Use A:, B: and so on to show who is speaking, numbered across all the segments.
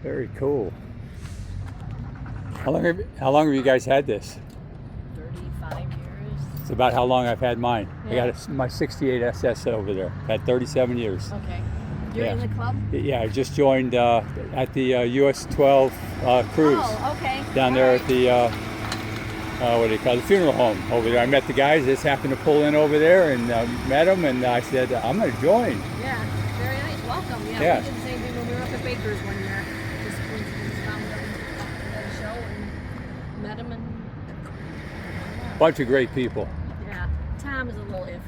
A: Very cool. How long have you guys had this?
B: 35 years.
A: It's about how long I've had mine.
B: Yeah.
A: I got my 68 SS over there. Had 37 years.
B: Okay. You're
A: Yeah.
B: in the club?
A: Yeah, I just joined at the US 12 cruise.
B: Oh, okay.
A: Down there at the what do you call it? The funeral home over there. I met the guys. Just happened to pull in over there and met them, and I said, I'm going to join.
B: Yeah, very nice. Welcome.
A: Yeah.
B: We did the same thing when we were up at Baker's one year. Just coincidence found them at a show and met them, and
A: Bunch of great people.
B: yeah, Tom is a little iffy.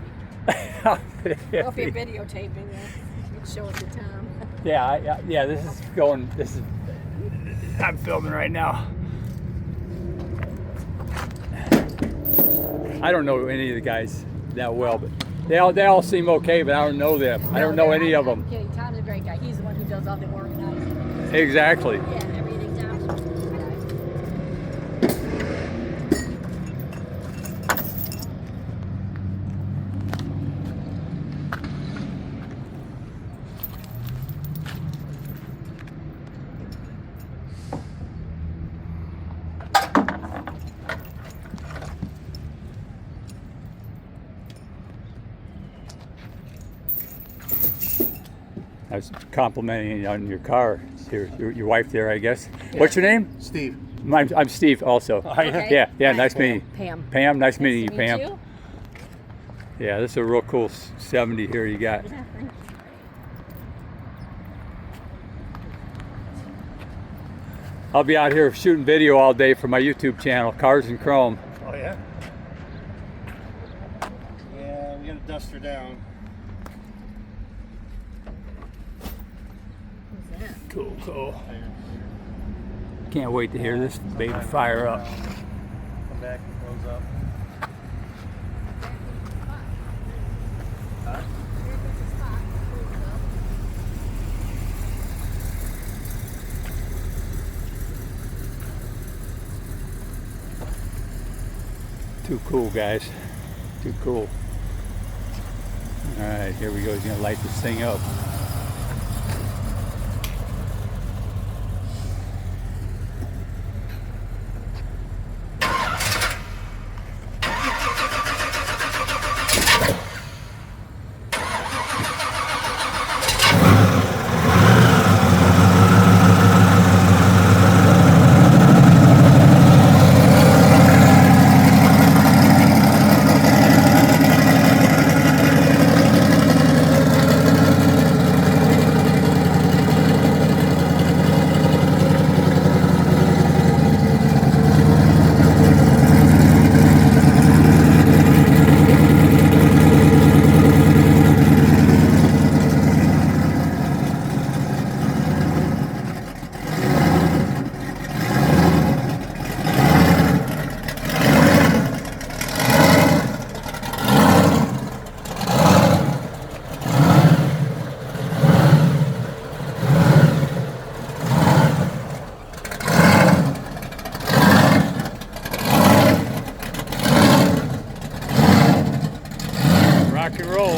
B: Well, if you're videotaping, you can show it to Tom.
A: Yeah, this is going. I'm filming right now. I don't know any of the guys that well, but they all seem okay, but I don't know them. I don't know any of them.
B: I'm kidding. Tom's a great guy. He's the one who does all the organizing.
A: Exactly.
B: Yeah, everything. Tom's a good guy.
A: I was complimenting you on your car. Your wife there, I guess. Yeah. What's your name?
C: Steve.
A: I'm Steve also.
B: Okay.
A: Yeah, nice meeting you.
B: Pam.
A: Pam, nice meeting you,
B: to
A: Pam.
B: meet you.
A: Yeah, this is a real cool 70 here you got. I'll be out here shooting video all day for my YouTube channel, Cars and Chrome.
C: Oh yeah? Yeah, we gotta dust her down.
B: Who's that?
A: Cool. Can't wait to hear this baby fire up.
C: Come back and close up. Huh?
A: Too cool, guys. Too cool. All right, here we go. He's gonna light this thing up. Rock and roll.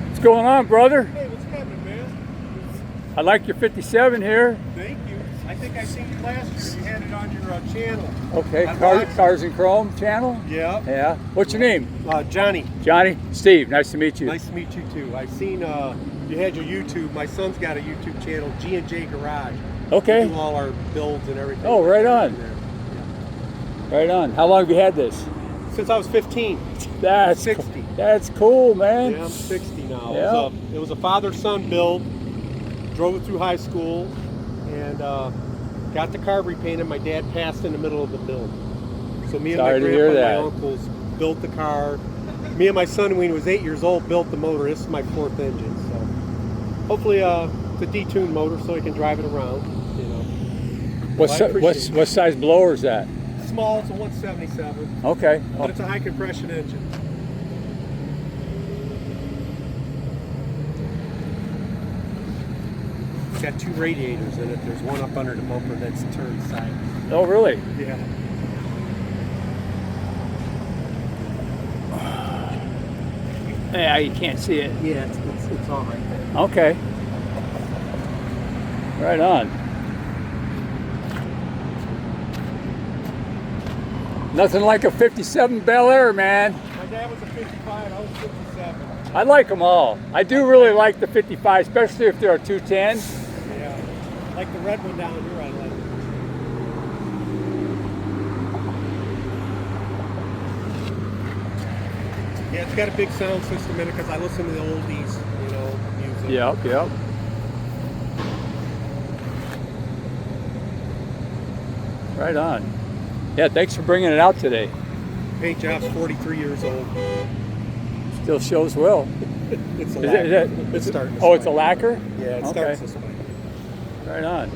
A: What's going on, brother?
C: Hey, what's happening, man?
A: I like your 57 here.
C: Thank you. I think I seen you last year. You had it on your channel.
A: Okay,
C: I
A: Cars and Chrome channel?
C: Yeah.
A: Yeah. What's your name?
C: Johnny.
A: Johnny? Steve, nice to meet you.
C: Nice to meet you too. I seen you had your YouTube. My son's got a YouTube channel, G&J Garage.
A: Okay.
C: We do all our builds and everything.
A: Oh, right on.
C: Yeah.
A: Right on. How long have you had this?
C: Since I was 15.
A: That's
C: 60.
A: That's cool, man.
C: Yeah, I'm 60 now.
A: Yeah.
C: It was a father-son build. Drove it through high school and got the car repainted. My dad passed in the middle of the build. So me and
A: Sorry
C: my
A: to hear
C: grandpa and
A: that.
C: my uncles built the car. Me and my son, when he was 8 years old, built the motor. This is my 4th engine. So hopefully it's a detuned motor so he can drive it around. You know.
A: What size blower is that?
C: Small, it's a 177.
A: Okay.
C: But it's a high compression engine. It's got 2 radiators in it. There's one up under the bumper that's turned side.
A: Oh, really?
C: Yeah.
A: Yeah, you can't see it.
C: Yeah, it's It's all right there.
A: Okay. Right on. Nothing like a 57 Bel Air, man.
C: My dad was a 55, I was 57.
A: I like them all. I do really like the 55, especially if they're a 210.
C: Yeah. Like the red one down here, I like. Yeah, it's got a big sound system in it because I listen to the oldies, you know, music.
A: Yep, yep. Right on. Yeah, thanks for bringing it out today.
C: Paint job's 43 years old.
A: Still shows well.
C: It's a
A: Is
C: lacquer.
A: it-
C: It's starting to
A: Oh, it's a
C: spike.
A: lacquer?
C: Yeah, it
A: Okay.
C: starts this way.
A: Right on.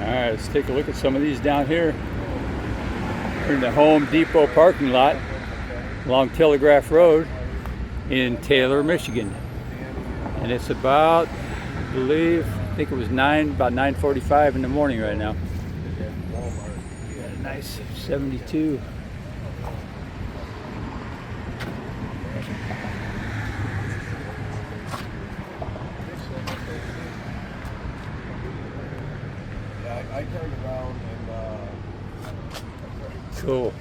A: All right, let's take a look at some of these down here. We're in the Home Depot parking lot along Telegraph Road in Taylor, Michigan. And it's about, I think it was about 9:45 in the morning right now. Got a nice 72.
C: I turned around and
A: Cool.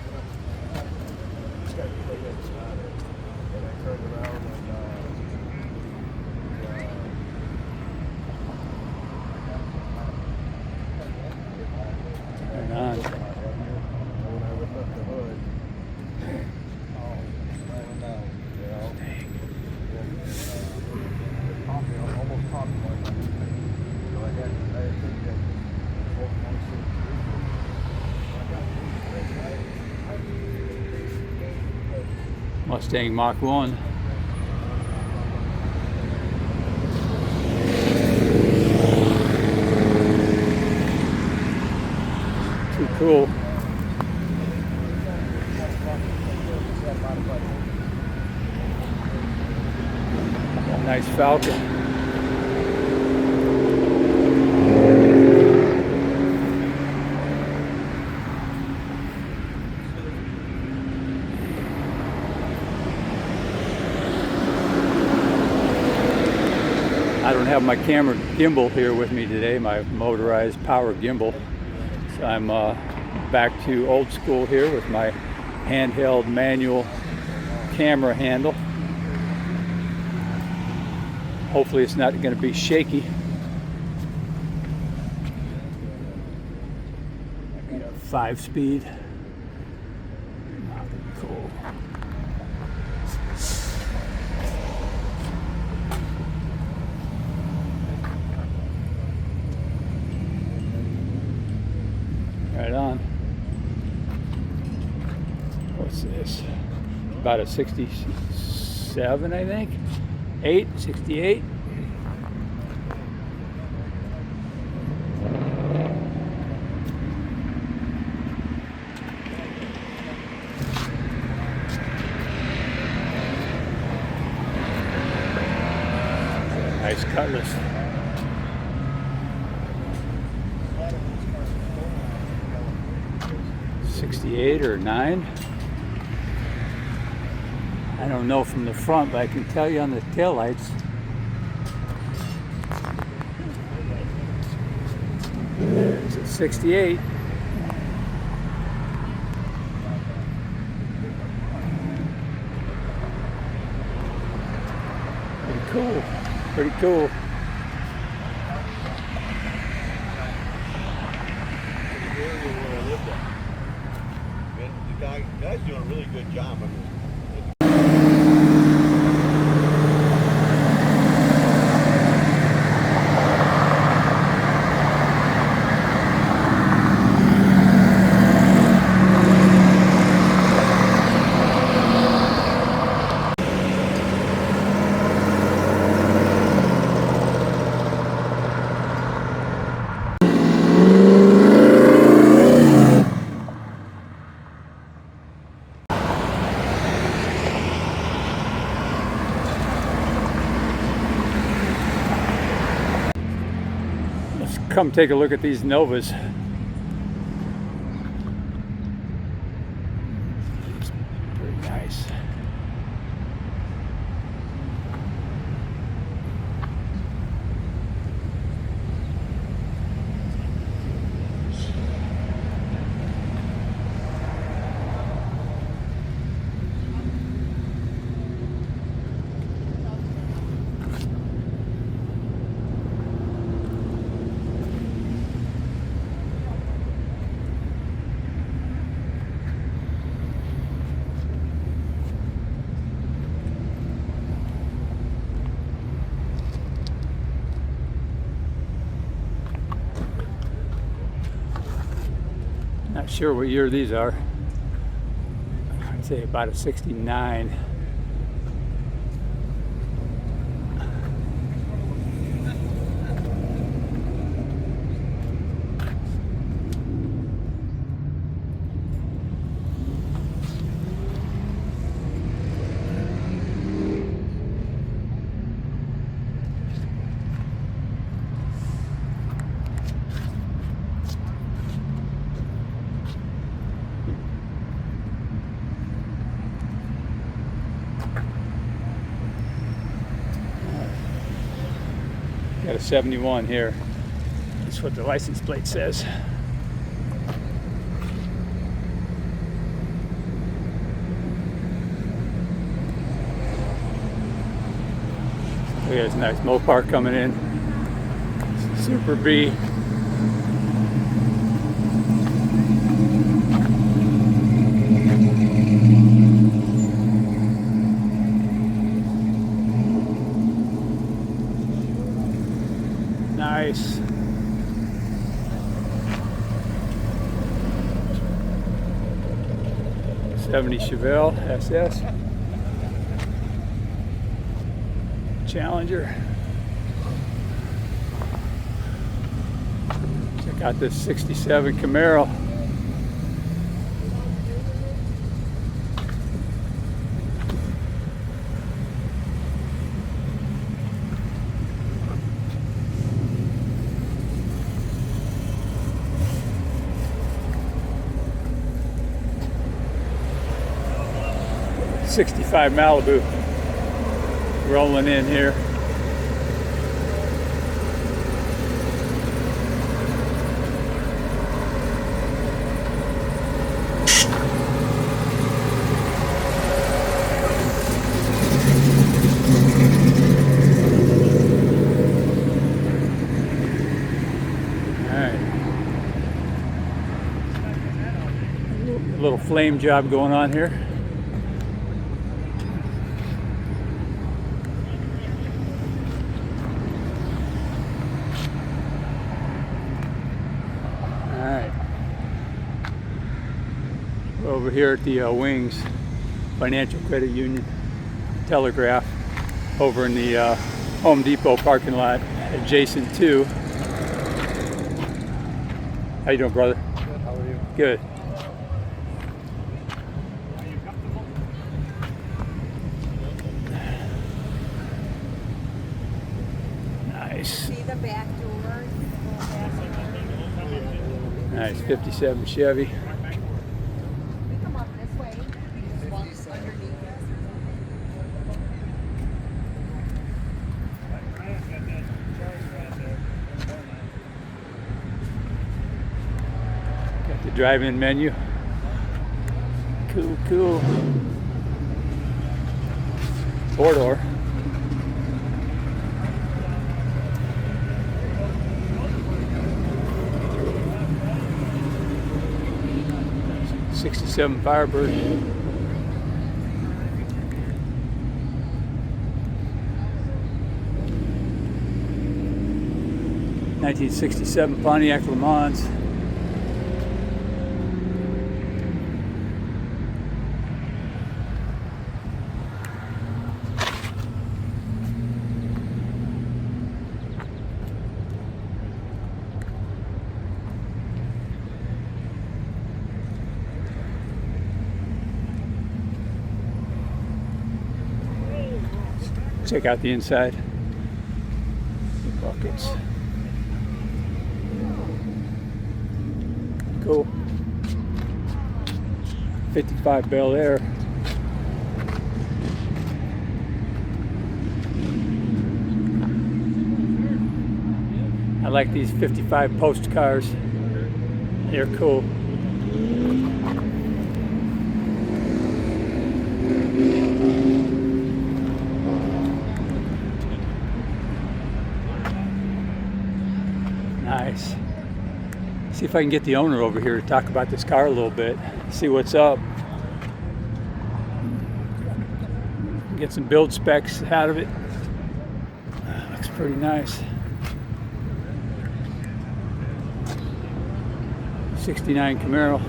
A: Right on. Mustang Mach 1. Too cool. Nice Falcon. I don't have my camera gimbal here with me today, my motorized power gimbal. So I'm back to old school here with my handheld manual camera handle. Hopefully it's not going to be shaky. 5-speed. Cool. Right on. What's this? About a 67, I think. 68. Nice Cutlass. '68 or '9. I don't know from the front, but I can tell you on the taillights. It's a '68. Pretty cool. Pretty cool.
D: The guy's doing a really good job. I mean,
A: Come take a look at these Novas. It's pretty nice. Nice. Not sure what year these are. I'd say about a 69. Got a 71 here. That's what the license plate says. Look at this nice Mopar coming in. Super B. Nice. '70 Chevelle SS. Challenger. Check out this '67 Camaro. '65 Malibu rolling in here. All right. A little flame job going on here. Over here at the Wings Financial Credit Union, Telegraph, over in the Home Depot parking lot adjacent to. How you doing, brother?
C: Good, how are you?
A: Good. Nice.
B: See the back door?
A: Nice 57 Chevy.
B: We come up this way. Walk underneath.
A: 'The drive-in menu. Cool, cool. Four-door. '67 Firebird. '67 Pontiac Le Mans. Check out the inside. The buckets. Cool. 55 Bel Air. like these 55 post cars. They're cool. Nice. See if I can get the owner over here to talk about this car a little bit. See what's up. Get some build specs out of it. Looks pretty nice. 69 Camaro.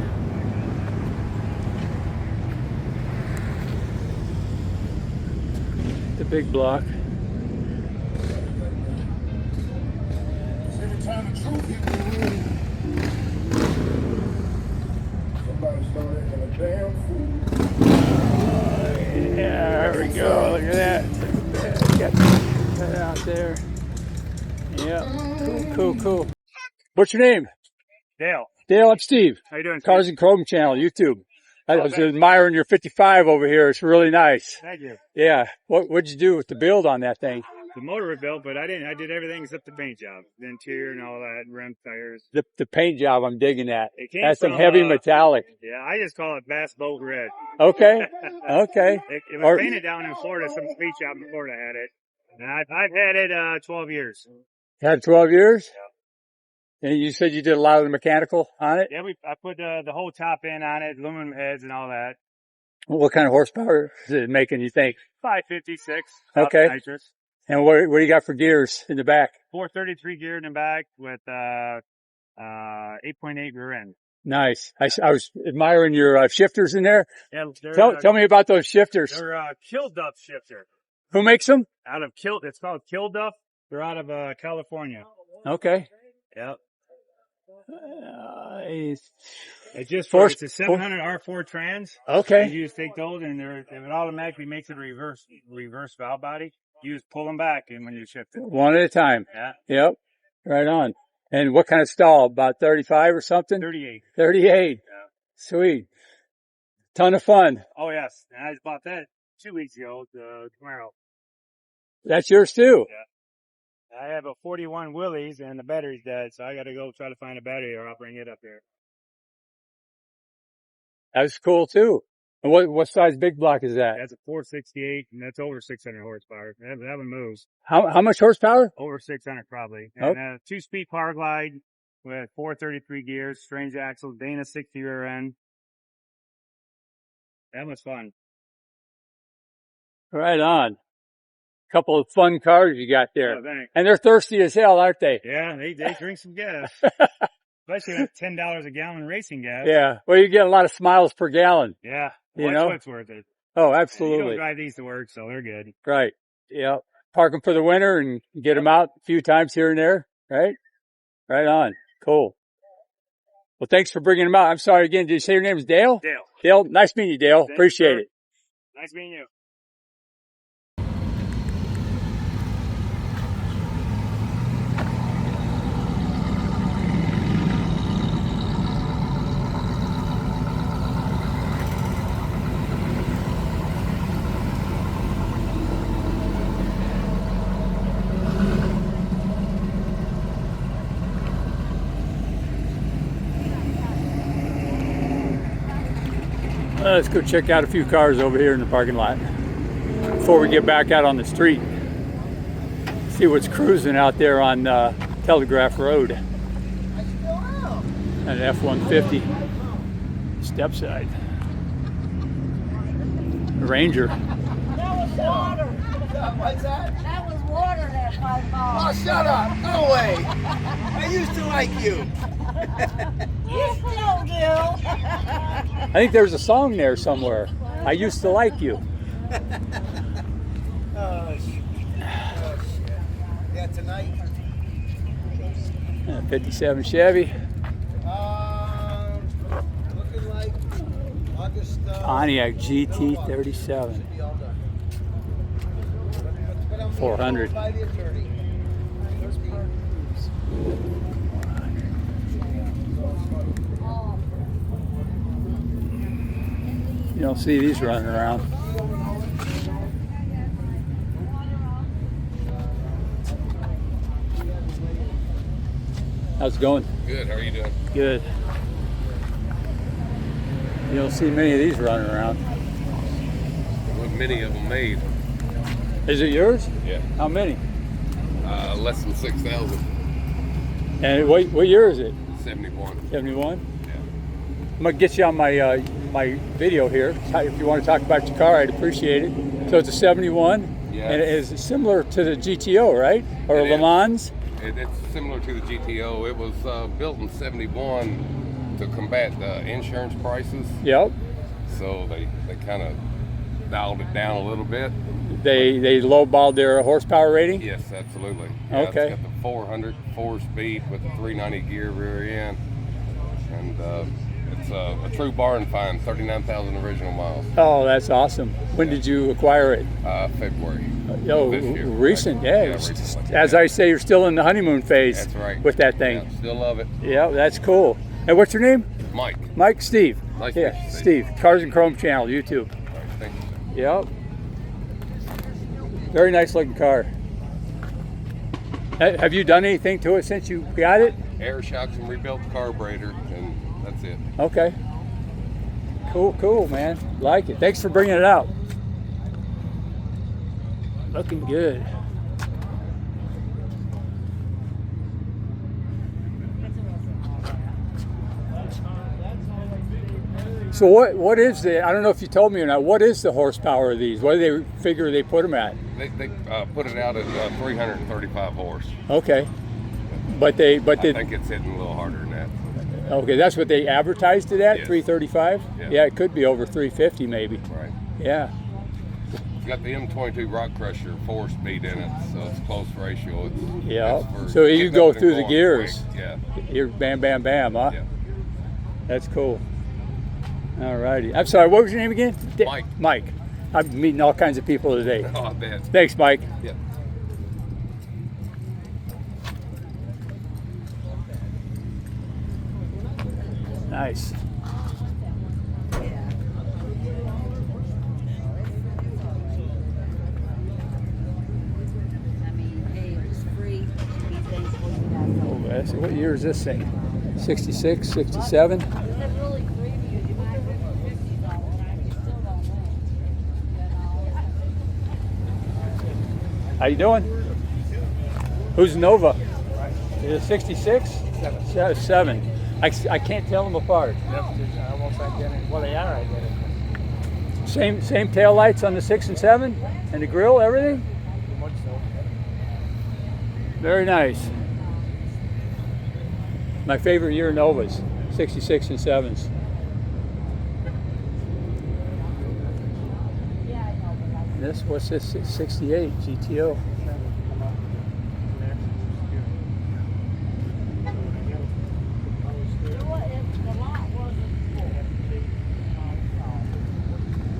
A: The big block. Yeah, there we go. Look at that. Got that out there. Yeah. Cool. What's your name?
E: Dale,
A: Dale, I'm Steve.
E: how you doing?
A: Cars and Chrome channel, YouTube. I was admiring your 55 over here. It's really nice.
E: Thank you.
A: Yeah. What'd you do with the build on that thing?
E: The motor was built, but I did everything except the paint job, the interior and all that, rim, tires.
A: The paint job, I'm digging that.
E: It came
A: That's some
E: from,
A: heavy metallic.
E: Yeah, I just call it Bass Boat Red.
A: Okay.
E: It was painted down in Florida. Some paint shop in Florida had it. And I've had it 12 years.
A: Had 12 years? Yeah. And you said you did a lot of the mechanical on it?
E: Yeah, I put the whole top end on it, aluminum heads and all that.
A: What kind of horsepower is it making, you think?
E: 556.
A: Okay.
E: Nitrous.
A: And what do you got for gears in the back?
E: 433 gear in the back with 8.8 rear end.
A: Nice. I was admiring your shifters in there.
E: Yeah,
A: Tell me about those shifters.
E: They're Kill Duff shifter.
A: Who makes them?
E: It's called Kill Duff. They're out of California.
A: Okay.
E: Yep.
A: It's
E: it's a 700 R4 trans.
A: Okay.
E: You just take those and it automatically makes it a reverse valve body. You just pull them back and when you shift it.
A: One at a time.
E: Yeah.
A: Yep. Right on. And what kind of stall? About 35 or something?
E: 38.
A: 38.
E: Yeah.
A: Sweet. Ton of fun.
E: Oh yes. And I just bought that 2 weeks ago, the Camaro.
A: That's yours too?
E: Yeah. I have a 41 Willys and the battery's dead, so I gotta go try to find a battery or I'll bring it up there.
A: That's cool too. And what size big block is that?
E: That's a 468 and that's over 600 horsepower. That one moves.
A: How much horsepower?
E: Over 600 probably. And 2-speed power glide with 433 gears, strange axles, Dana 60 rear end. That was fun.
A: Right on. Couple of fun cars you got there.
E: Oh, thanks.
A: And they're thirsty as hell, aren't they?
E: Yeah, they drink some gas. Especially with $10 a gallon racing gas.
A: Yeah. Well, you get a lot of smiles per gallon.
E: Yeah.
A: You know?
E: It's worth it.
A: Oh,
E: You
A: absolutely.
E: don't drive these to work, so they're good.
A: Right. Yeah. Park them for the winter and get them out a few times here and there. Right? Right on. Cool. Well, thanks for bringing them out. I'm sorry again. Did you say your name is Dale?
E: Dale.
A: Dale, nice meeting you, Dale.
E: Thanks,
A: Appreciate
E: sir.
A: it.
E: Nice meeting you.
A: Let's go check out a few cars over here in the parking lot before we get back out on the street. See what's cruising out there on Telegraph Road. An F-150 step side. Ranger.
B: That was water.
F: What's that?
B: That was water that $5.
F: Oh, shut up. No way. I used to like you.
B: You still do.
A: I think there's a song there somewhere. I used to like you.
F: Oh, shit. Yeah, tonight.
A: 57 Chevy.
F: Looking like August.
A: Pontiac GT37.
F: Should be all done. But I'm
A: 400.
F: by the attorney.
A: You don't see these running around. How's it going?
G: Good. How are you doing?
A: Good. You don't see many of these running around.
G: What many of them made?
A: Is it yours?
G: Yeah.
A: How many?
G: Less than 6,000.
A: And what year is it?
G: 71.
A: 71?
G: Yeah.
A: I'm gonna get you on my my video here. If you want to talk about your car, I'd appreciate it. So it's a 71,
G: Yeah.
A: and it is similar to the GTO, right? Or
G: It
A: Le
G: is.
A: Mans?
G: It's similar to the GTO. It was built in 71 to combat the insurance prices.
A: Yep.
G: So they kind of dialed it down a little bit.
A: They lowballed their horsepower rating?
G: Yes, absolutely. Yeah,
A: Okay.
G: It's got the 400 4-speed with the 390 gear rear end. And it's a true barn find, 39,000 original miles.
A: Oh, that's awesome. When did you acquire it?
G: February.
A: Oh,
G: This year.
A: recent,
G: Yeah,
A: yeah.
G: recently.
A: As I say, you're still in the honeymoon phase.
G: That's right.
A: With that thing.
G: Yeah, still love it.
A: Yeah, that's cool. And what's your name?
G: Mike.
A: Mike, Steve.
G: Nice to
A: Yeah,
G: meet you,
A: Steve. Cars and Chrome channel, YouTube.
G: All right, thank you, sir.
A: Yep. Very nice looking car. Have you done anything to it since you got it?
G: Air shocks and rebuilt the carburetor, and that's it.
A: Okay. Cool, man. Like it. Thanks for bringing it out. Looking good. So what is the, I don't know if you told me or not, what is the horsepower of these? What do they figure they put them at?
G: They put it out at 335 horse.
A: Okay.
G: I think it's hitting a little harder than that.
A: Okay, that's what they advertised it at,
G: Yes.
A: 335?
G: Yeah.
A: Yeah, it could be over 350 maybe.
G: Right.
A: Yeah.
G: It's got the M22 rock crusher 4-speed in it, so it's close ratio.
A: Yeah.
G: It's for
A: So you
G: getting
A: go
G: up and
A: through the
G: going
A: gears.
G: quick. Yeah.
A: You're bam, bam, bam, huh?
G: Yeah.
A: That's cool. All righty. I'm sorry, what was your name again?
G: Mike.
A: Mike. I'm meeting all kinds of people today.
G: Oh, I bet.
A: Thanks, Mike.
G: Yeah.
A: Nice.
B: I mean, hey, it was free. These days,
A: Oh, that's- what year is this thing? 66, 67?
B: Is it really free? You buy 50 dollars, I still don't know.
A: How you doing? Who's Nova? Is it 66? 7. I can't tell them apart.
F: Almost identical. Well, they are identical.
A: Same tail lights on the 6 and 7? And the grill, everything?
F: Pretty much so.
A: Very nice. My favorite year Novas, 66 and 7s. This, what's this, 68 GTO.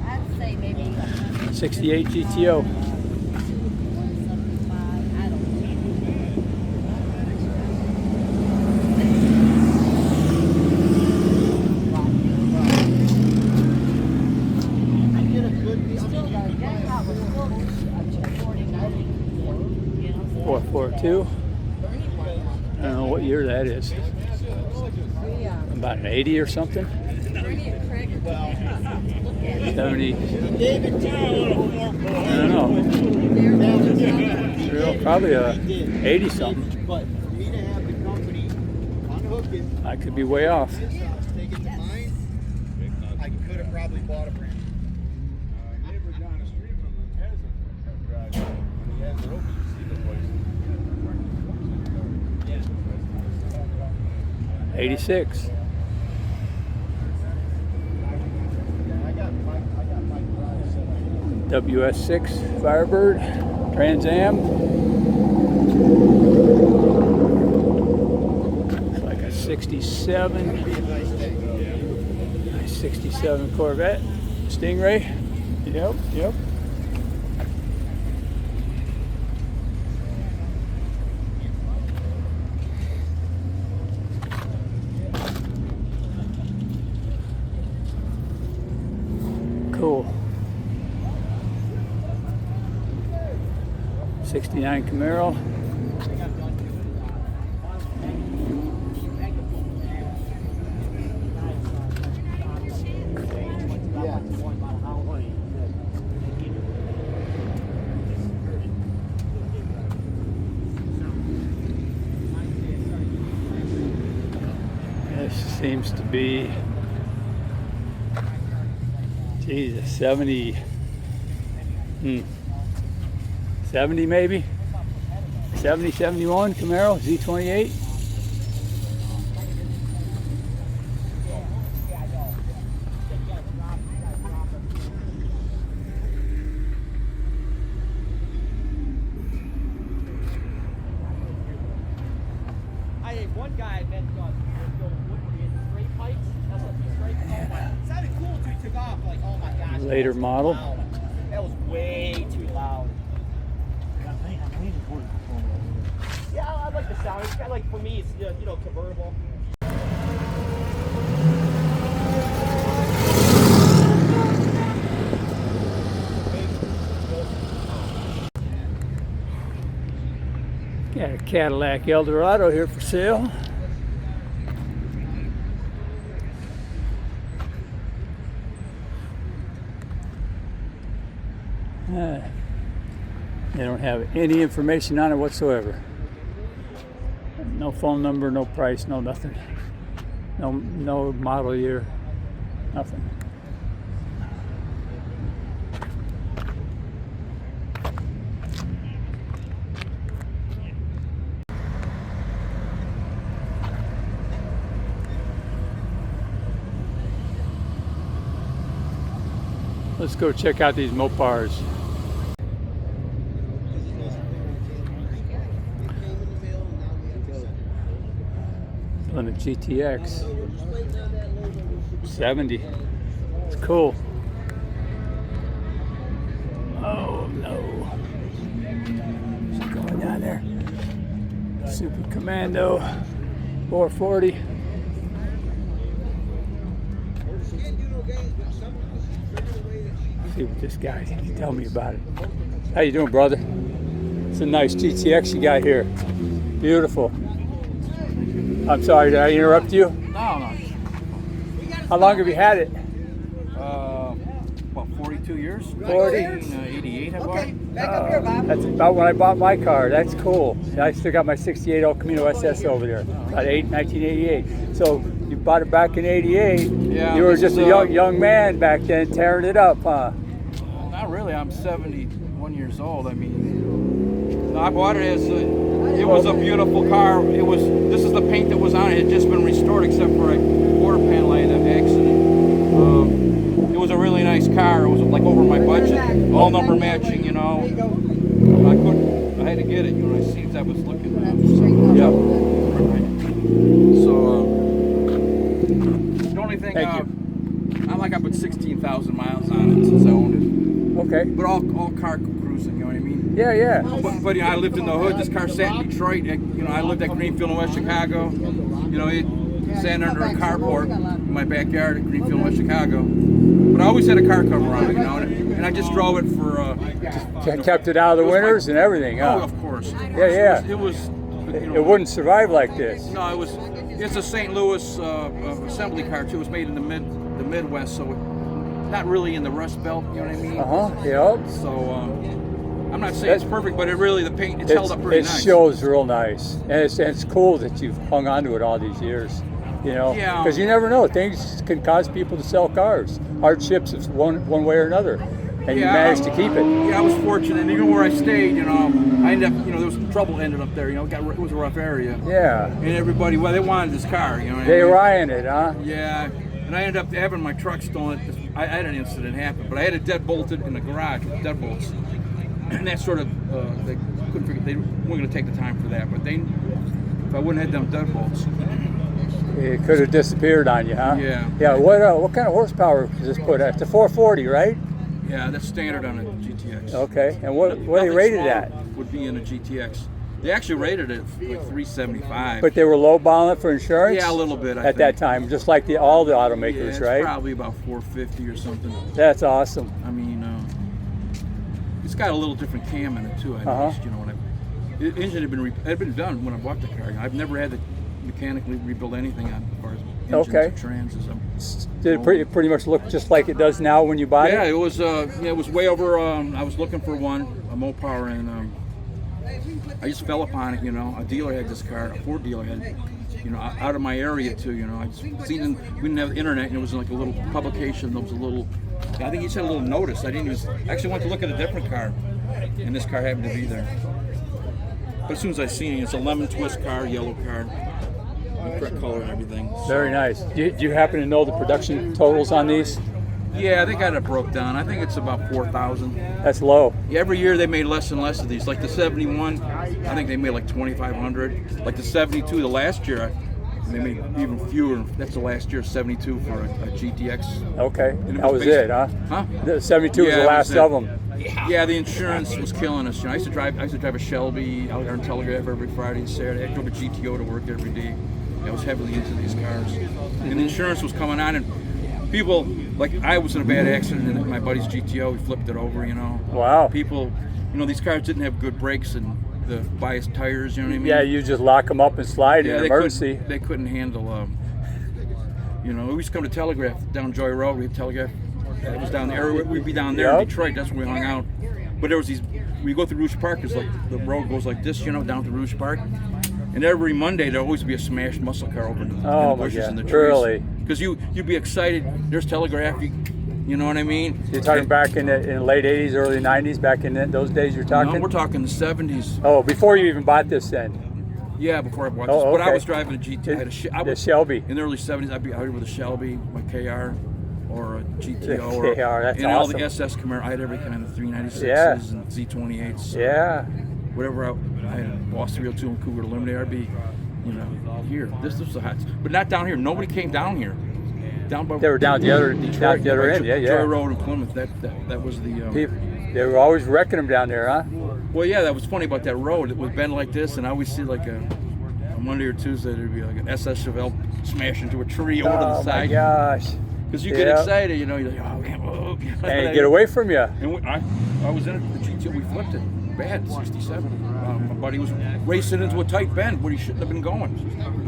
B: I'd say maybe
A: 68 GTO.
B: 175. I don't know. Still, the jackpot was still a 49, you know.
A: 442. I don't know what year that is. About an 80 or something. 70.
F: David Tayor
A: I don't know. Real, probably a 80 something.
F: But for me to have the company unhook it,
A: I could be way off.
F: take it to mine, I could have probably bought a brand.
D: Neighbor down the street from him has a garage, and he has it open. You see the place.
A: 86.
F: I got my garage set up.
A: WS6 Firebird, Trans Am. Looks like a 67. Nice 67 Corvette. Stingray. Yep. Cool. 69 Camaro. seems to be, geez, a 70, 70 maybe? 70, 71 Camaro Z28.
F: One guy I met straight pipes. That's what straight. Oh my! It sounded cool until he took off. Like, oh my gosh.
A: Later model.
F: Loud. That was way too loud. Yeah, I like the sound. It's got like, for me, it's convertible.
A: Got a Cadillac Eldorado here for sale. They don't have any information on it whatsoever. No phone number, no price, no nothing. No model year, nothing. Let's go check out these Mopars. On a GTX 70. It's cool. Oh no. It's going down there. Super Commando 440. See what this guy can tell me about it. How you doing, brother? It's a nice GTX you got here. Beautiful. I'm sorry, did I interrupt you?
H: No.
A: How long have you had it?
H: About 42 years.
A: 40?
H: 88, I bought.
F: Back up here, Bob.
A: That's about when I bought my car. That's cool. I still got my 68 El Camino SS over there. About 1988. So you bought it back in 88.
H: Yeah,
A: You were
H: this
A: just
H: is,
A: a young man back then tearing it up, huh?
H: Not really. I'm 71 years old. I mean, no, I bought it as it was a beautiful car. This is the paint that was on it. It had just been restored except for a quarter panel I had an accident. It was a really nice car. It was like over my budget, all number matching, you know. I had to get it, you know. I see I was looking.
A: Yep.
H: So the only thing,
A: Thank you.
H: I put 16,000 miles on it since I owned it.
A: Okay.
H: But all car cruising, you know what I mean?
A: Yeah.
H: But you know, I lived in the hood. This car sat in Detroit. You know, I lived at Greenfield in West Chicago. You know, it sat under a carport in my backyard at Greenfield in West Chicago. But I always had a car cover on it, you know, and I just drove it for.
A: Kept it out of the winters and everything, huh?
H: Oh, of course.
A: Yeah.
H: It was. You know,
A: It wouldn't survive like this.
H: No, it was. It's a St. Louis assembly car too. It was made in the Midwest, so not really in the Rust Belt. You know what I mean?
A: Yep.
H: So I'm not saying it's perfect, but the paint it's held up pretty nice.
A: It shows real nice, and it's cool that you've hung on to it all these years. You know,
H: Yeah.
A: because you never know, things can cause people to sell cars. Hardships is one way or another, and you managed to keep it.
H: Yeah, I was fortunate. And even where I stayed, you know, I ended up, you know, there was some trouble ended up there. You know, it was a rough area.
A: Yeah.
H: And everybody, well, they wanted this car. You know.
A: They Ryan it, huh?
H: Yeah. And I ended up having my truck stolen. I had an incident happen, but I had it deadbolted in the garage with deadbolts. And that sort of, they couldn't figure, they weren't going to take the time for that. But if I wouldn't have had them deadbolts.
A: It could have disappeared on you, huh?
H: Yeah.
A: Yeah. What kind of horsepower does this put at? It's a 440, right?
H: Yeah, that's standard on a GTX.
A: Okay. And what are they
H: Nothing
A: rated
H: smaller
A: at?
H: Would be in a GTX. They actually rated it like 375.
A: But they were lowballing it for insurance?
H: Yeah, a little bit, I
A: At that time, just like all the
H: yeah,
A: automakers,
H: it's
A: right?
H: probably about 450 or something.
A: That's awesome.
H: I mean, it's got a little different cam in it too. I noticed, you know, the engine had been done when I bought the car. I've never had to mechanically rebuild anything on as far as engines
A: Okay.
H: or trans.
A: Did it pretty much look just like it does now when you bought
H: Yeah,
A: it?
H: it was. It was way over. I was looking for a Mopar, and I just fell upon it. You know, a dealer had this car. A Ford dealer had it. you know, out of my area too. You know, I just seen we didn't have internet, and it was like a little publication. There was a little, I think he said a little notice. I didn't even actually went to look at a different car, and this car happened to be there. But as soon as I seen it, it's a lemon twist car, yellow car, the correct color and everything.
A: Very nice. Do you happen to know the production totals on these?
H: Yeah, they got it broke down. I think it's about 4,000.
A: That's low.
H: Yeah, every year they made less and less of these. Like the 71, I think they made like 2,500. Like the 72, the last year, they made even fewer. That's the last year, 72 for a GTX.
A: Okay,
H: And
A: that was it, huh?
H: Huh?
A: The 72 was
H: Yeah,
A: the
H: it
A: last
H: was
A: of
H: it.
A: them.
H: Yeah, the insurance was killing us. You know, I used to drive a Shelby out there in Telegraph every Friday and Saturday. I drove a GTO to work every day. I was heavily into these cars, and the insurance was coming on, and people, like, I was in a bad accident in my buddy's GTO. We flipped it over, you know.
A: Wow.
H: People, you know, these cars didn't have good brakes and the biased tires, you know what I mean?
A: Yeah, you just lock them up and slide in an emergency.
H: They couldn't handle, you know, we used to come to Telegraph down Joy Road. We had Telegraph. It was down there. We'd be down there in Detroit. That's where we hung out. But there was these, we go through Rouge Park, because like the road goes like this, you know, down to Rouge Park. And every Monday there'd always be a smashed muscle car over in the bushes and the trees.
A: Really?
H: Because you'd be excited. There's Telegraph. You know what I mean?
A: You're talking back in the late 80s, early 90s, back in those days you're talking?
H: No, we're talking the 70s.
A: Oh, before you even bought this then?
H: Yeah, before I bought this.
A: Oh,
H: But I
A: okay.
H: was driving a GT. I had
A: The Shelby.
H: In the early 70s, I'd be out here with a Shelby, my KR, or a GTO.
A: The
H: or,
A: KR, that's
H: and all the
A: awesome.
H: SS Camaro. I had every kind of 396s
A: Yeah.
H: and Z28s.
A: Yeah.
H: Whatever. I had a Boss 302 and Cougar Eliminator. I'd be, you know, here. This was a hot. But not down here. Nobody came down here. Down by
A: They were down the other,
H: Detroit,
A: down the other end. Yeah, yeah.
H: Joy Road in Plymouth. That was the.
A: They were always wrecking them down there, huh?
H: Well, yeah, that was funny about that road. It would bend like this, and I always see like a Monday or Tuesday there'd be like an SS Chevelle smash into a tree over to the
A: Oh my
H: side.
A: gosh.
H: Because you get excited, you know, you're like, oh man, whoa.
A: And get away from you.
H: And I was in it, the GTO, we flipped it. Bad, 67. My buddy was racing into a tight bend where he shouldn't have been going.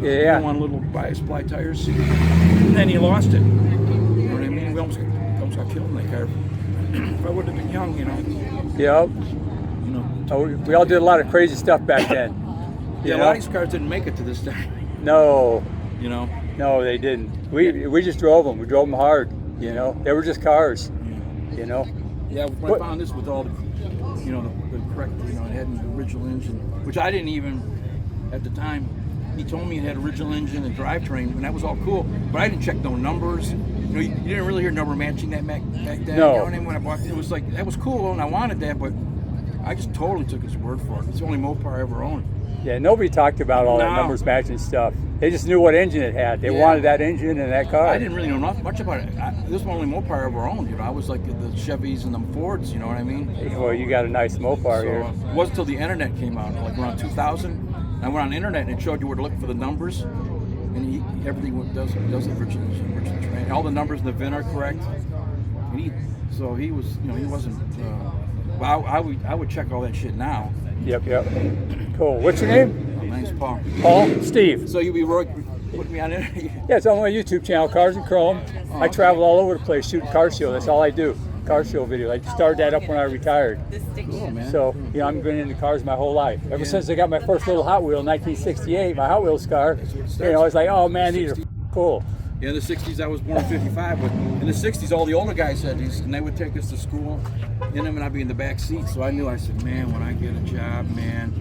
A: Yeah.
H: He on little bias ply tires. And then he lost it. You know what I mean? We almost got killed in that car. If I would have been young, you know.
A: Yep.
H: You know.
A: Oh, we all did a lot of crazy stuff back then.
H: Yeah, a lot of these cars didn't make it to this day.
A: No.
H: You know.
A: No, they didn't. We just drove them. We drove them hard. You know, they were just cars. You know.
H: Yeah, when I found this with all the, you know, the correct, you know, it had an original engine, which I didn't even at the time. He told me it had original engine and drivetrain, and that was all cool. But I didn't check no numbers. You know, you didn't really hear number matching that back then.
A: No.
H: You know what I mean? When I bought it, was like that was cool, and I wanted that, but I just totally took his word for it. It's the only Mopar I ever owned.
A: Yeah, nobody talked about all that
H: No.
A: numbers matching stuff. They just knew what engine it had. They wanted that engine and that car.
H: I didn't really know much about it. This was the only Mopar I ever owned. You know, I was like the Chevys and the Fords. You know what I mean?
A: Well, you got a nice Mopar here.
H: It wasn't until the internet came out, like around 2000. I went on the internet and it showed you where to look for the numbers, and everything does original train. All the numbers in the VIN are correct. And he was, you know, he wasn't. Well, I would check all that shit now.
A: Yep. Cool. What's your name?
H: My name's Paul.
A: Paul? Steve.
H: So you be putting me on there?
A: Yeah, it's on my YouTube channel, Cars and Chrome. I travel all over the place shooting car show. That's all I do. Car show video. I started that up when I retired.
H: Cool, man.
A: So, you know, I've been into cars my whole life. Ever since I got my first little Hot Wheel in 1968, my Hot Wheels car, you know, I was like, oh man, these are cool.
H: Yeah, in the 60s, I was born in 55, but in the 60s, all the older guys had these, and they would take us to school in them, and I'd be in the back seat. So I knew, I said, man, when I get a job, man.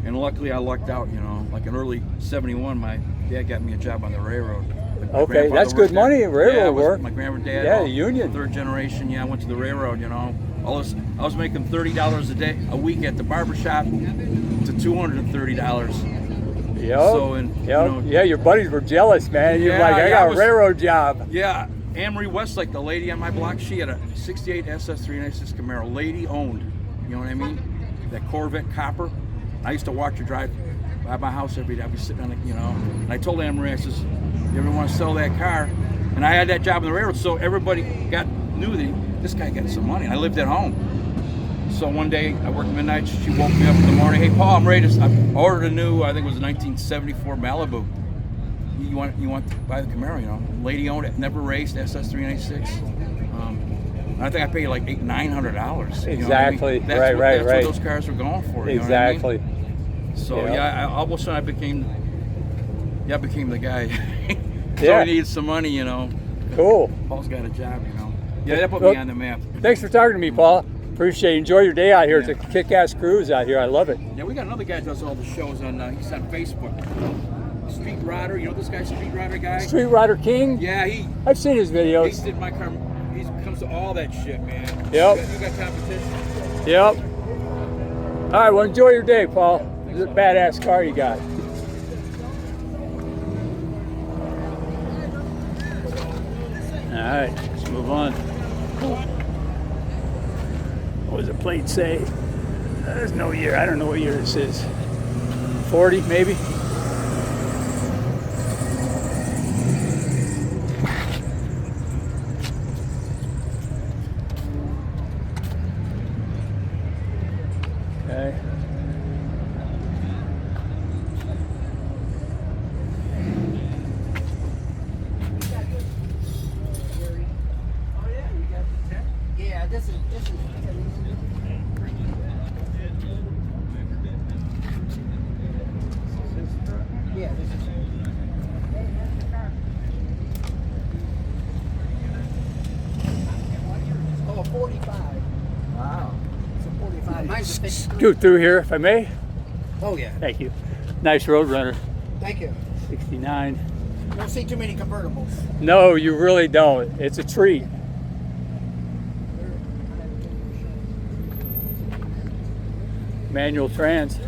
H: And luckily, I lucked out, you know. Like in early 71, my dad got me a job on the railroad.
A: Okay, that's good money, railroad work.
H: My grandpa,
A: Yeah, the union.
H: Third generation, yeah, I went to the railroad, you know. I was making $30 a week at the barber shop to $230.
A: Yep.
H: So, and, you know,
A: yeah, your buddies were jealous, man. You're
H: Yeah,
A: like, I
H: yeah,
A: got a railroad job.
H: Yeah, Anne-Marie Westlake, the lady on my block, she had a 68 SS 396 Camaro, lady owned. You know what I mean? That Corvette copper. I used to watch her drive by my house every day. I'd be sitting on it, you know. And I told Anne-Marie, I says, you ever want to sell that car? And I had that job on the railroad, so everybody knew that this guy got some money. And I lived at home. So one day, I worked midnight, she woke me up in the morning. Hey, Paul, I'm ready to, I ordered a new, I think it was a 1974 Malibu. You want to buy the Camaro, you know. Lady owned it, never raced, SS 396. I think I paid like $900.
A: Exactly,
H: You know what I mean? That's
A: right.
H: what those cars were going for. You
A: Exactly.
H: know what I mean? So yeah, all of a sudden I became, Yeah, I became the guy. So
A: Yeah.
H: he needs some money, you know.
A: Cool.
H: Paul's got a job, you know. Yeah, that put me on the map.
A: Thanks for talking to me, Paul. Appreciate it. Enjoy your day out here. It's a kick-ass cruise out here. I love it.
H: Yeah, we got another guy that does all the shows on. He's on Facebook. Street Rodder, you know this guy, Street Rodder guy?
A: Street Rider King.
H: Yeah,
A: I've seen his
H: he
A: videos.
H: did my car. He comes to all that shit, man.
A: Yep.
H: You got competition.
A: Yep. All right. Well, enjoy your day, Paul. This is a badass car you got. All right. Let's move on. What does the plate say? There's no year. I don't know what year this is. 40, maybe. Okay.
F: Yeah, this is. Yeah, this is. Oh, 45. Wow. It's a 45. Mine's a 53.
A: Scoot through here, if I may.
F: Oh, yeah.
A: Thank you. Nice road runner.
F: Thank you.
A: 69.
F: You don't see too many convertibles.
A: No, you really don't. It's a treat. Manual trans.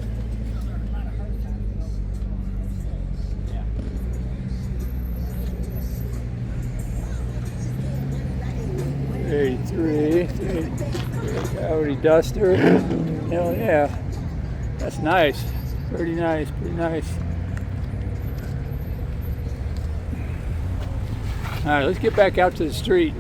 A: '83. Audi Duster. Hell yeah. That's nice. Pretty nice. Pretty nice. All right, let's get back out to the street.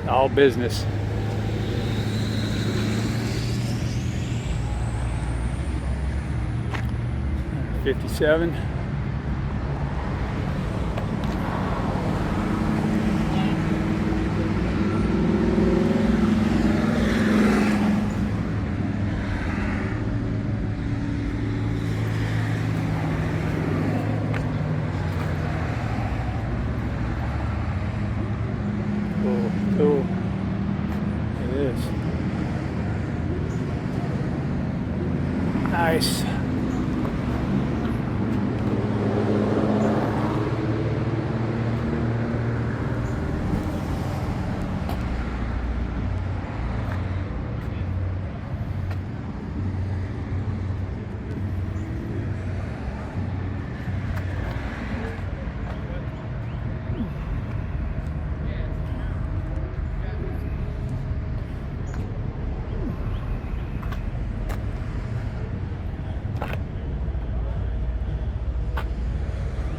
A: All business. '57. Cool. It is. Nice.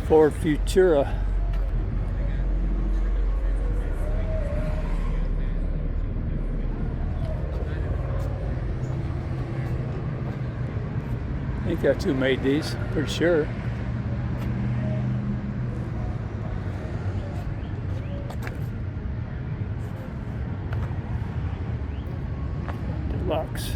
A: Ford Futura. I think that's who made these, pretty sure. Deluxe.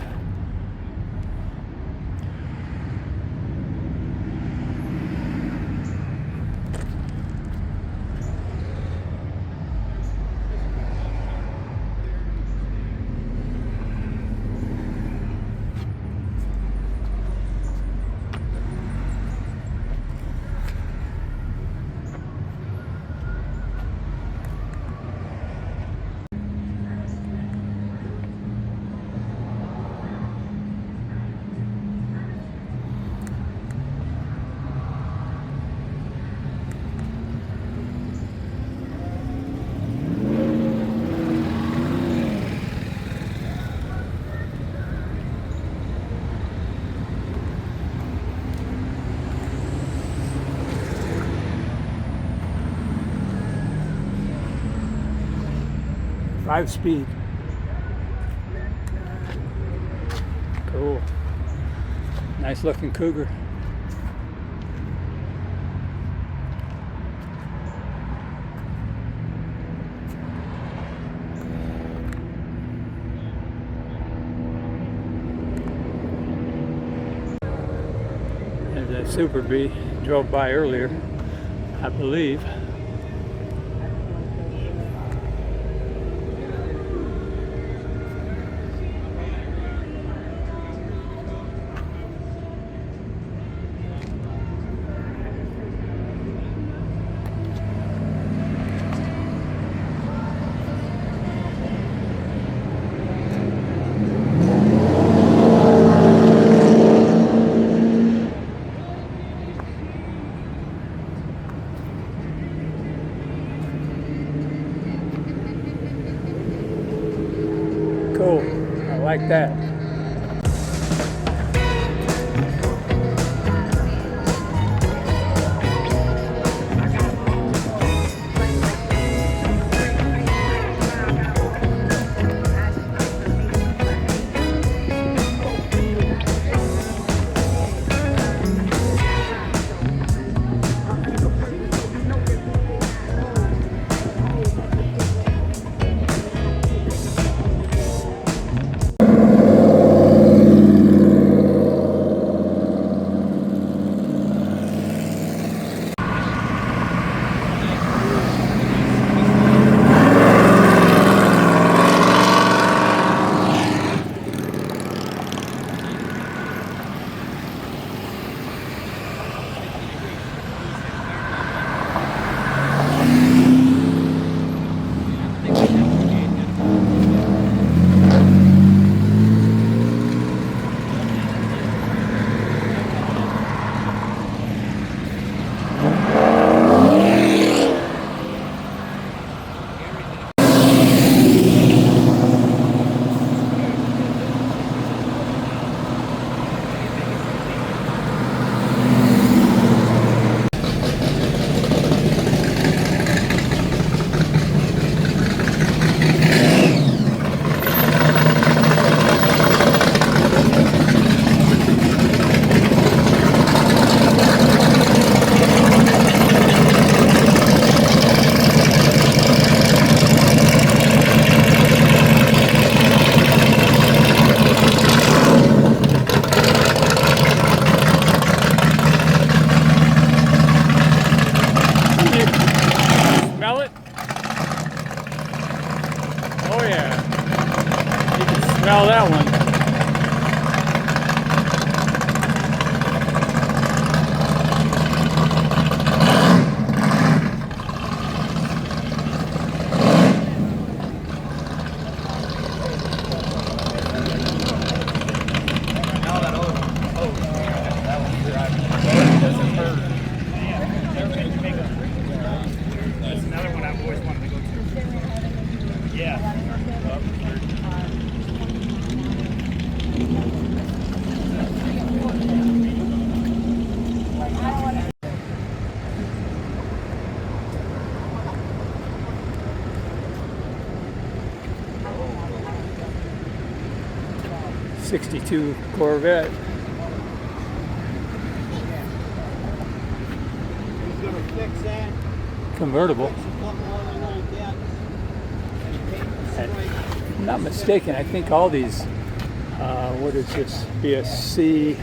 A: Five-speed. Cool. Nice looking Cougar. There's that Super Bee drove by earlier, I believe. Cool. I like that. '62 Corvette.
F: He's gonna fix that.
A: Convertible.
F: Fix a couple other little dents. And paint the
A: And
F: stripe.
A: if I'm not mistaken, I think all these, what is this? Be a C1,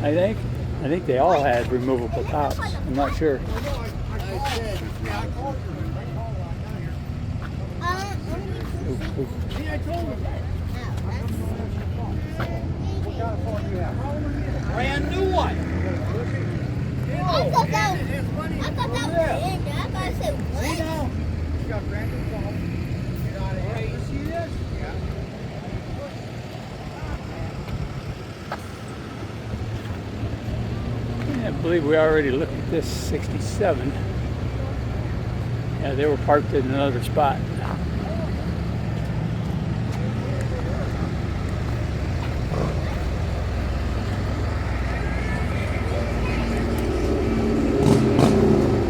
A: I think. I think they all had removable tops. I'm not sure. Ooh, ooh.
F: Brand new one.
I: I thought that was the end. I thought I said, what?
F: Alright, you see this?
A: I believe we already looked at this '67. Yeah, they were parked in another spot.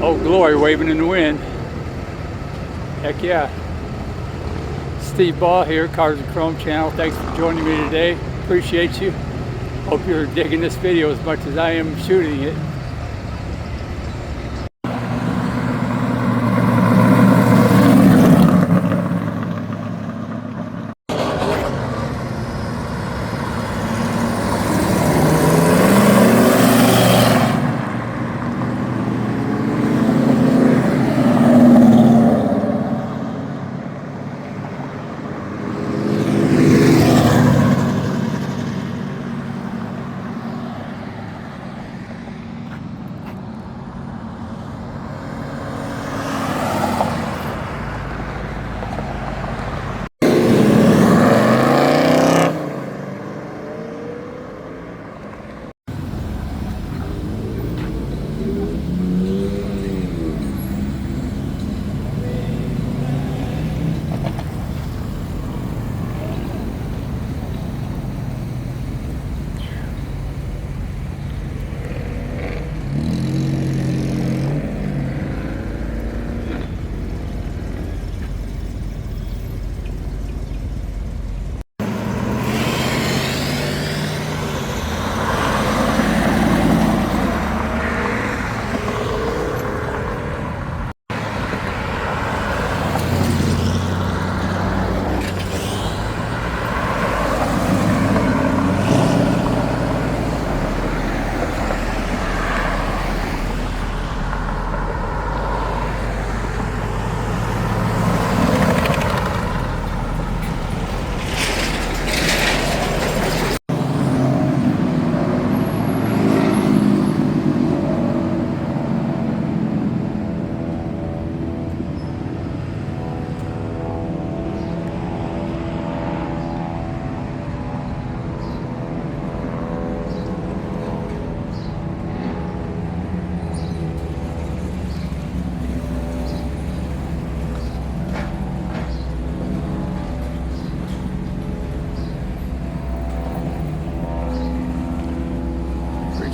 A: Oh, glory, waving in the wind. Heck yeah. Steve Ball here, Cars and Chrome channel. Thanks for joining me today. Appreciate you. Hope you're digging this video as much as I am shooting it.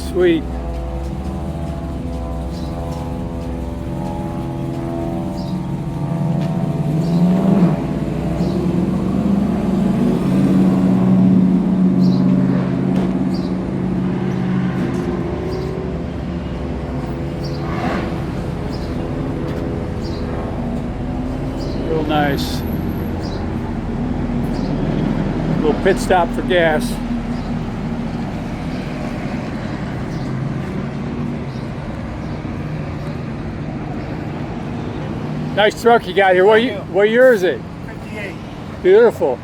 A: Sweet. Real nice. Little pit stop for gas. Nice truck you got here. What year is it?
F: 58.
A: Beautiful.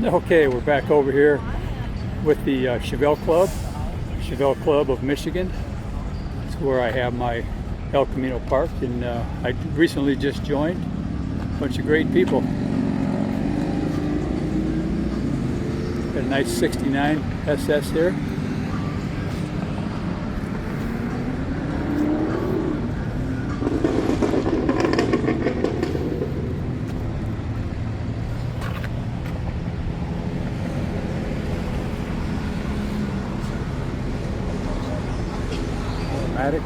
A: Okay, we're back over here with the Chevelle Club of Michigan. It's where I have my El Camino parked, and I recently just joined. A bunch of great people. Got a nice 69 SS here. Automatic.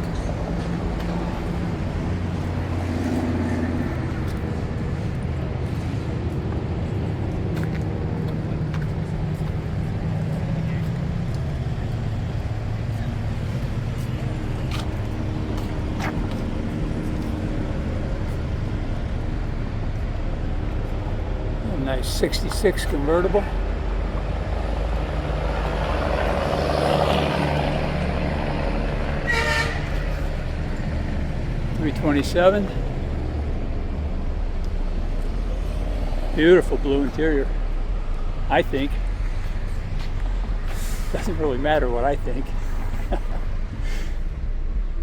A: A nice 66 convertible. $327. Beautiful blue interior, I think. Doesn't really matter what I think.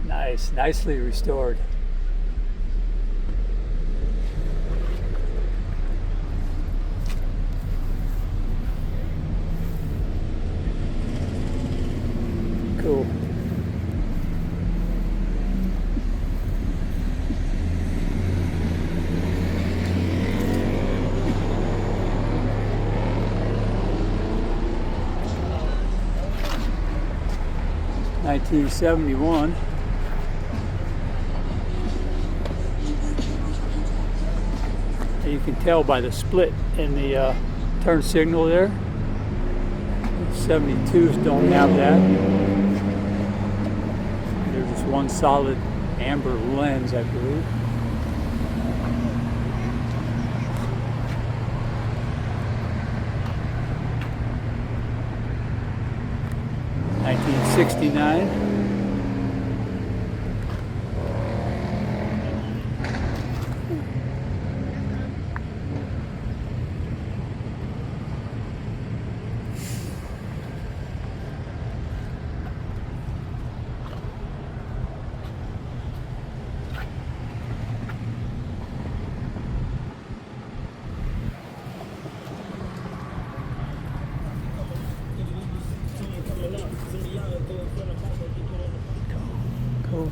A: Nice, nicely restored. Cool. $1971. You can tell by the split in the turn signal there. 72s don't have that. There's just one solid amber lens, I believe. $1969. Cool.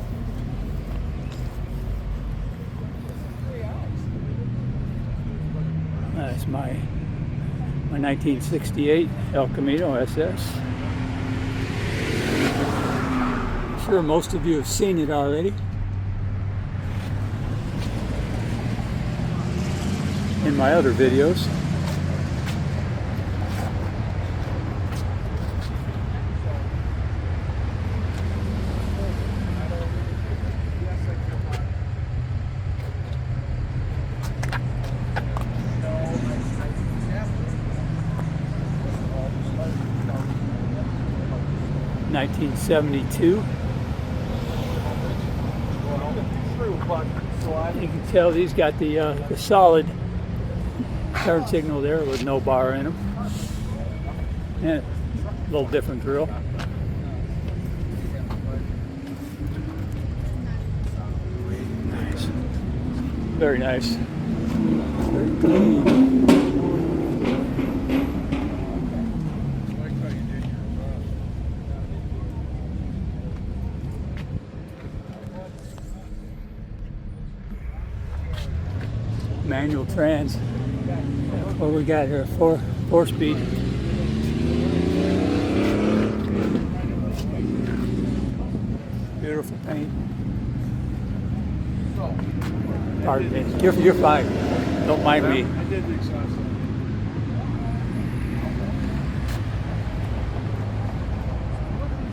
A: That's my 1968 El Camino SS. I'm sure most of you have seen it already. In my other videos. $1972. You can tell these got the solid turn signal there with no bar in them. Yeah, a little different grill. Nice. Very nice. Very clean. Manual trans. What we got here? Four speed. Beautiful paint. Pardon me. You're fine. Don't mind me.
D: I did the exhaust.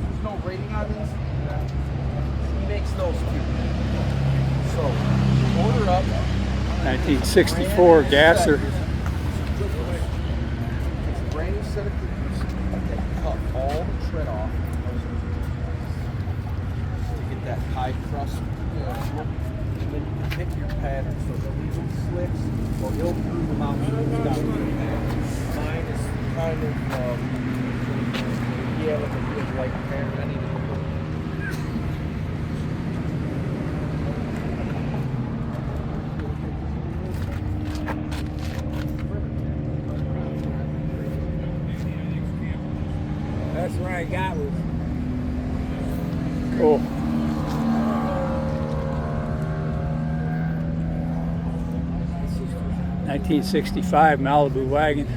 F: There's no rating on these. He makes those too. So order up.
A: 1964 gasser.
F: It's a brand new set of cookies. They cut all the tread off to get that high crust. And then you can pick your pattern. So they'll leave them slicks or he'll prove them out. Mine is kind of, yeah, like a good white pattern. I need to
D: That's what I got was
A: Cool. (1965) Malibu wagon.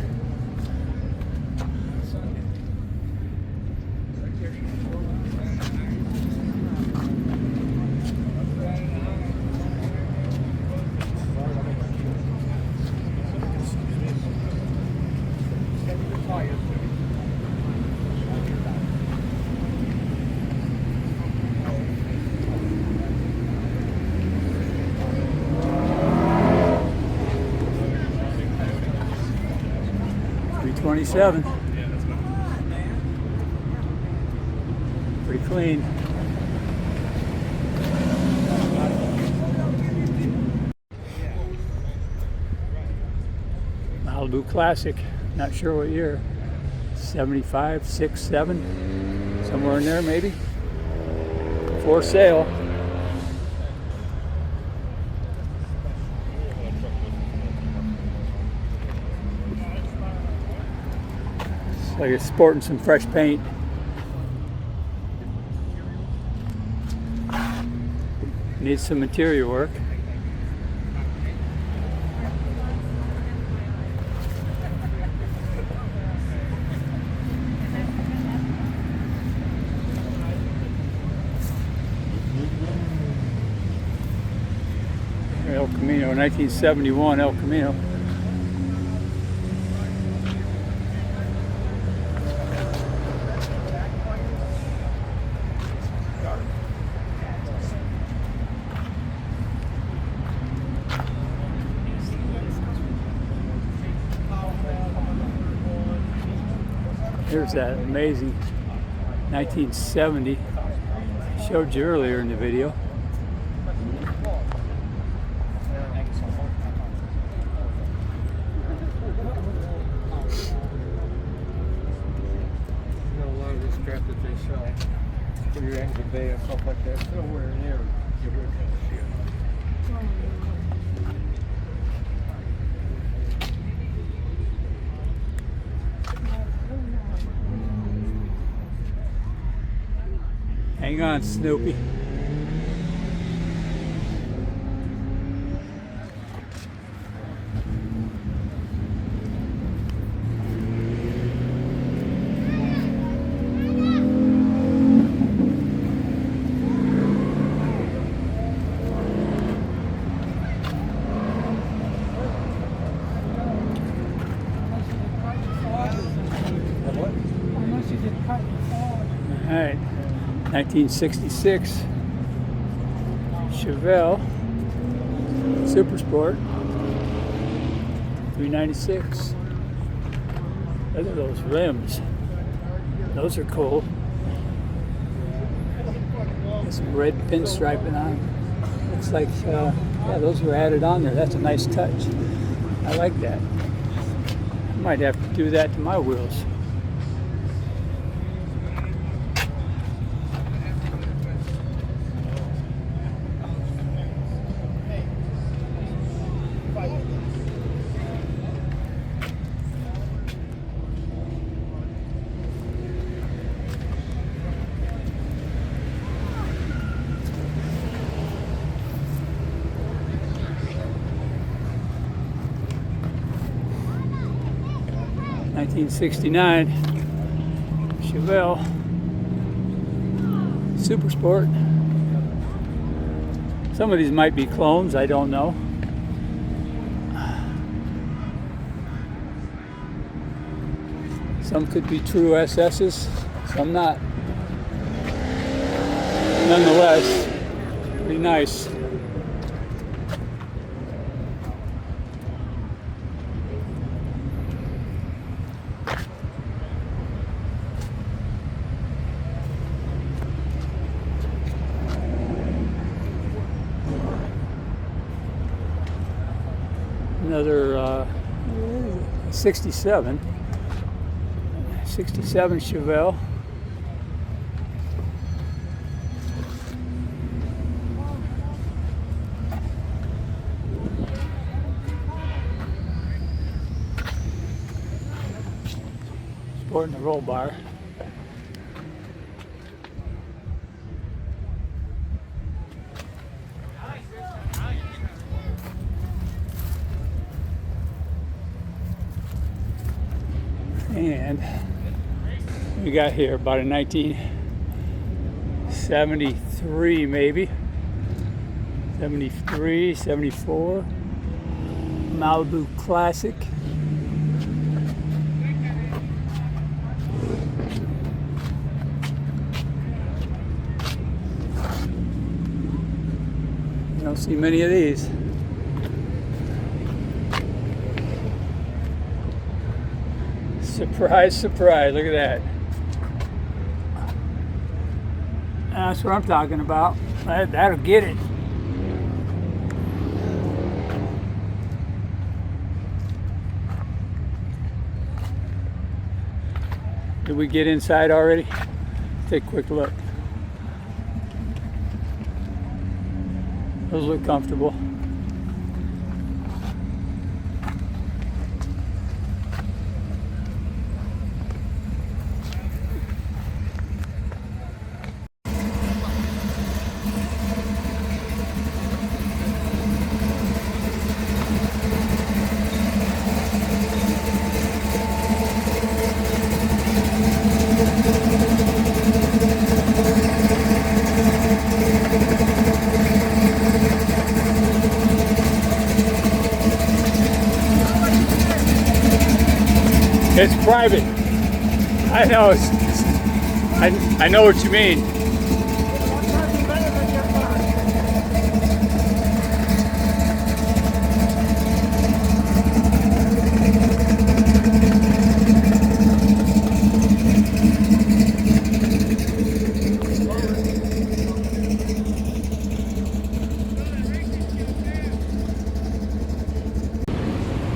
A: .327. Pretty clean. Malibu Classic. Not sure what year. 75, 6, 7. Somewhere in there maybe. For sale. Like it's sporting some fresh paint. Needs some interior work. El Camino, 1971 El Camino. Here's that amazing 1970. Showed you earlier in the video.
D: a lot of this crap that they sell for your engine bay and stuff like that. It's nowhere near get rid of that shit.
A: Hang on, Snoopy. All right. 1966 Chevelle Super Sport 396. Look at those rims. Those are cool. There's some red pinstriping on them. Looks like, yeah, those were added on there. That's a nice touch. I like that. I might have to do that to my wheels. '69 Chevelle Super Sport. Some of these might be clones, I don't know. Some could be true SS's, some not. Nonetheless, pretty nice. Another 67. 67 Chevelle. Sporting the roll bar. And we got here about a 1973 maybe, 73, 74 Malibu Classic. You don't see many of these. Surprise, surprise, look at that. That's what I'm talking about. That'll get it. Did we get inside already? Take a quick look. Those look comfortable. It's private. I know. I know what you mean.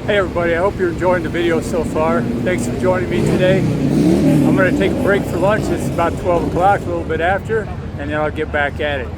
A: Hey everybody, I hope you're enjoying the video so far. Thanks for joining me today. I'm going to take a break for lunch. It's about 12 o'clock, a little bit after, and then I'll get back at it.